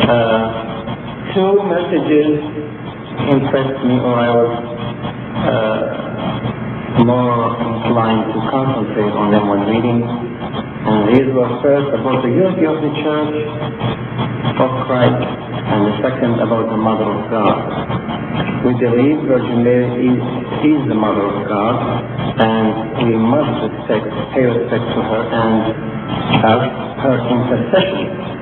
Two messages impressed me, or I was more inclined to concentrate on them when reading. And these were first about the unity of the Church of Christ, and the second about the Mother of God. We believe Virgin Mary is the Mother of God, and we must pay respect to her and have her intercession.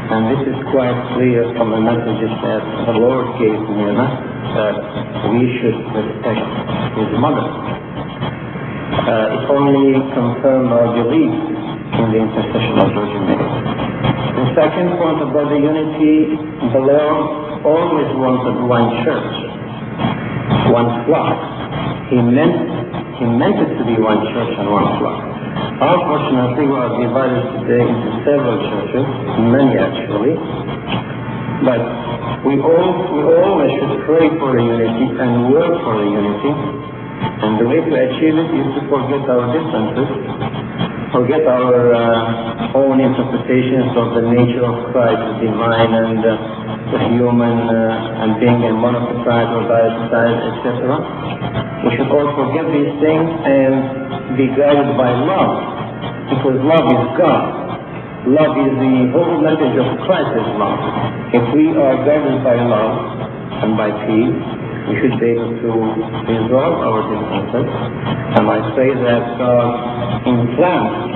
And this is quite clear from the messages that the Lord gave Myrna, that we should respect his mother. It only confirmed our belief in the intercession of Virgin Mary. The second point about the unity, the Lord always wanted one church, one flock. He meant it to be one church and one flock. Unfortunately, we are divided today into several churches, many actually, but we always should pray for the unity and work for the unity, and the way to achieve it is to forget our differences, forget our own interpretations of the nature of Christ, the divine and the human, and being a monophysite or diaphysite, etc. We should all forget these things and be guided by love, because love is God. Love is the whole message of Christ is love. If we are guided by love and by peace, we should be able to resolve our differences. And I say that God implants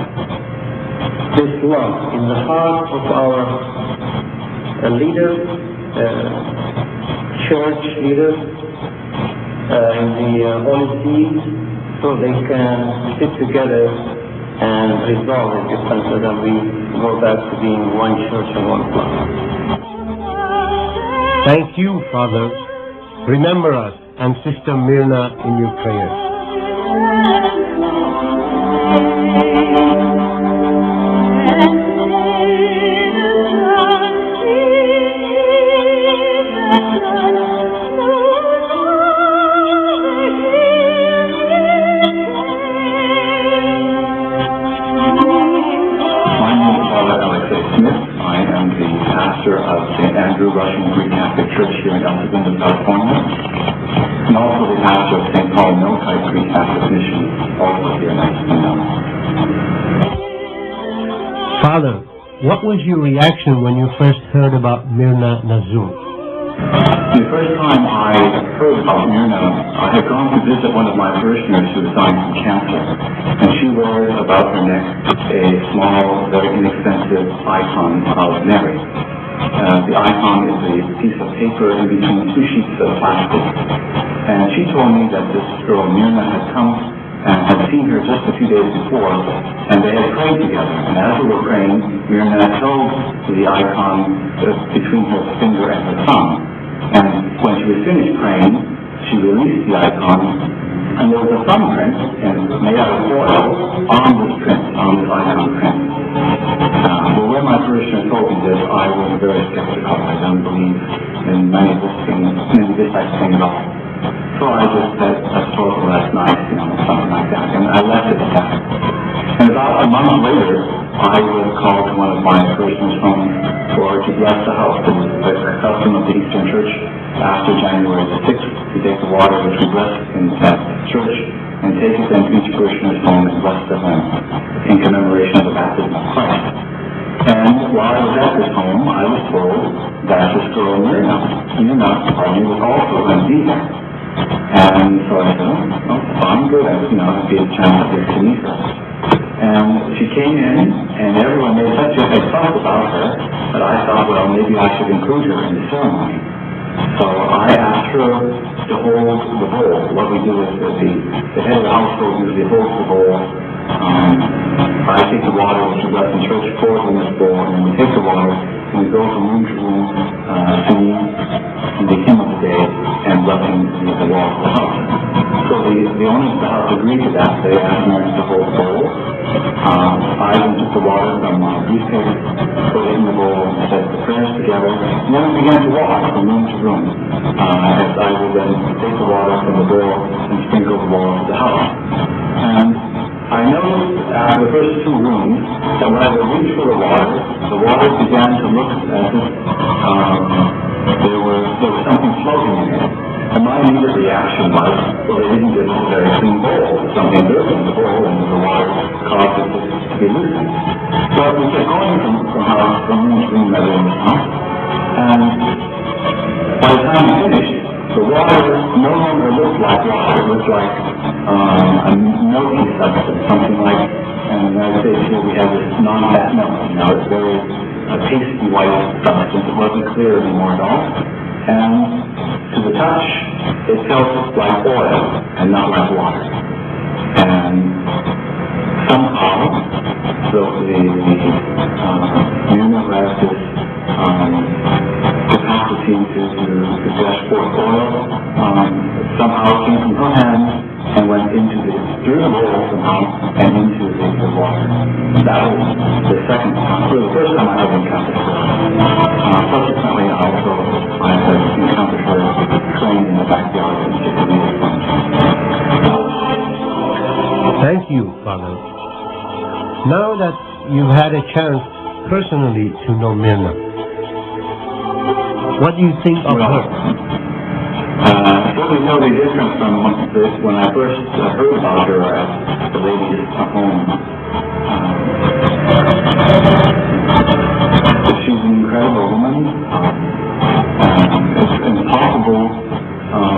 this love in the heart of our leaders, church leaders, in the Holy See, so they can sit together and resolve the differences, and we go back to being one church and one flock. Thank you, Father. Remember us and Sister Myrna in your prayers. Russian Greek Catholic Church here in El Segundo, California, and also the pastor of St. Paul Milkite Greek Catholic Mission, also here in El Segundo. Father, what was your reaction when you first heard about Myrna Nazum? The first time I heard about Myrna, I had gone to visit one of my parishioners who was dying from cancer, and she wore about her neck a small, very inexpensive icon of Mary. The icon is a piece of paper in between two sheets of plastic. And she told me that this girl Myrna had come and had seen her just a few days before, and they had prayed together. And as they were praying, Myrna held the icon between her finger and her thumb. And when she was finished praying, she released the icon, and there was a thumbprint made out of oil on this icon print. Well, when my parishioner told me this, I was very skeptical. I don't believe in many of this type of thing at all. So I just said, I told her last night, something like that, and I left it at that. And about a month later, I was called to one of my parishioners' home to bless the house. It was a custom of the Eastern Church after January the 6th to take the water which we blessed in that church and take it then to each parishioner's home and bless the home in commemoration of the baptism of Christ. And while I was at this home, I was told that this girl Myrna, you was also going to be there. And so I said, oh, fine, good. It'd be a chance to meet her. And she came in, and everyone made such a fuss about her that I thought, well, maybe I should include her in the ceremony. So I asked her to hold the bowl. What we do is that the head of the household usually holds the bowl. I take the water which is left in church, pour it in this bowl, and then we take the water and we go from room to room singing the hymn of the day and blessing the walls of the house. So the owners of the house agreed to that. They asked me to hold the bowl. I then took the water from my briefcase, put it in the bowl, and said the prayers together, and then we began to walk from room to room. As I would then take the water from the bowl and sprinkle the walls of the house. And I I noticed after the first two rooms that when I would reach for the water began to look as if there was something floating in it. And my immediate reaction was, well, they didn't give us a very clean bowl. Something dirty in the bowl, and the water caused it to be loosened. So we kept going from room to room that in the house. And by the time we finished, the water no longer looked like water. It looked like a milky substance, something like, and in the United States here we have this non-fat milk. Now it's very pasty white substance. It wasn't clear anymore at all. And to the touch, it felt like oil and not like water. And somehow, the human has this capacity to gush forth oil. Somehow it came from her hand and went through the bowl somehow and into the water. That was the second time, or the first time I ever encountered her. Subsequently, I have encountered her playing in the backyard in Soufanieh. Thank you, Father. Now that you've had a chance personally to know Myrna, what do you think of her? Certainly totally different from when I first heard about her at the lady's home. She's an incredible woman. It's impossible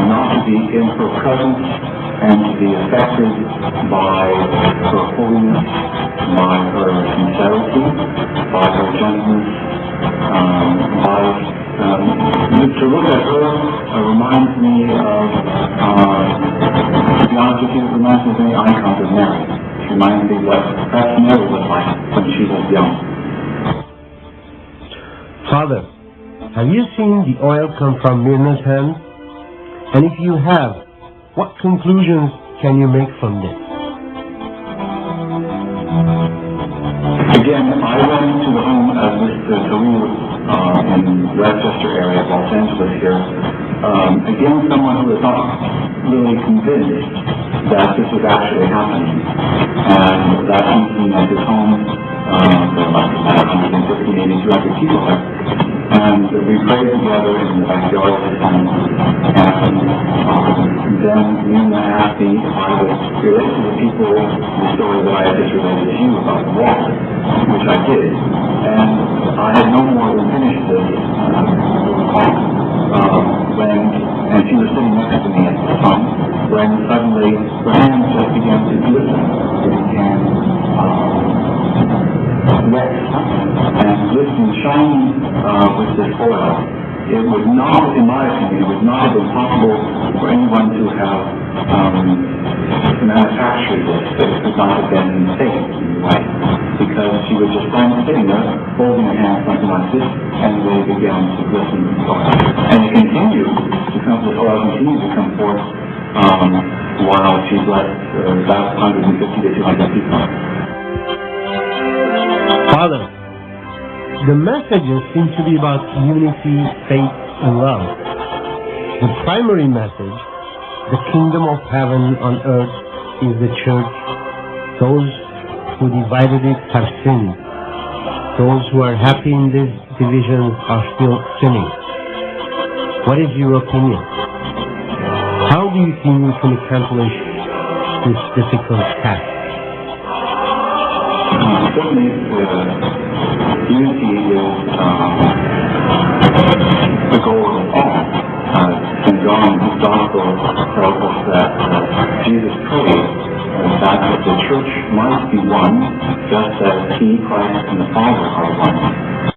not to be in her presence and to be affected by her holiness, by her sincerity, by her gentleness, to look at her reminds me of, to be honest with you, it reminds me of many icons of Mary. It reminds me what perhaps Mary was like when she was young. Father, have you seen the oil come from Myrna's hand? And if you have, what conclusions can you make from this? Again, I went to the home of Mr. Khalil in Westchester area, Los Angeles here. Again, someone who was not really convinced that this was actually happening. And that evening at his home, there were about 150, maybe 200 people there. And we prayed together in the backyard of his home. And then Nina asked me if I would relate to the people the story that I had just related to you about the water, which I did. And I had no more than finished this talk and she was sitting next to me at the time, when suddenly her hands just began to glisten. They began wet and glistening, shining with this oil. It would not, in my opinion, it would not have been possible for anyone to have manufactured this. It could not have been safe in any way, because she was just sitting there, holding her hands something like this, and they began to glisten with oil. And it continued to come, this oil continued to come forth while she blessed about 150 to 200 people. Father, the messages seem to be about unity, faith, and love. The primary message, the kingdom of heaven on earth, is the church. Those who divided it have sinned. Those who are happy in this division are still sinning. What is your opinion? How do you think we can accomplish this difficult task? Certainly, unity is the goal of all. St. John in his Gospel tells us that Jesus prayed that the church might be one, just as he, Christ, and the Father are one.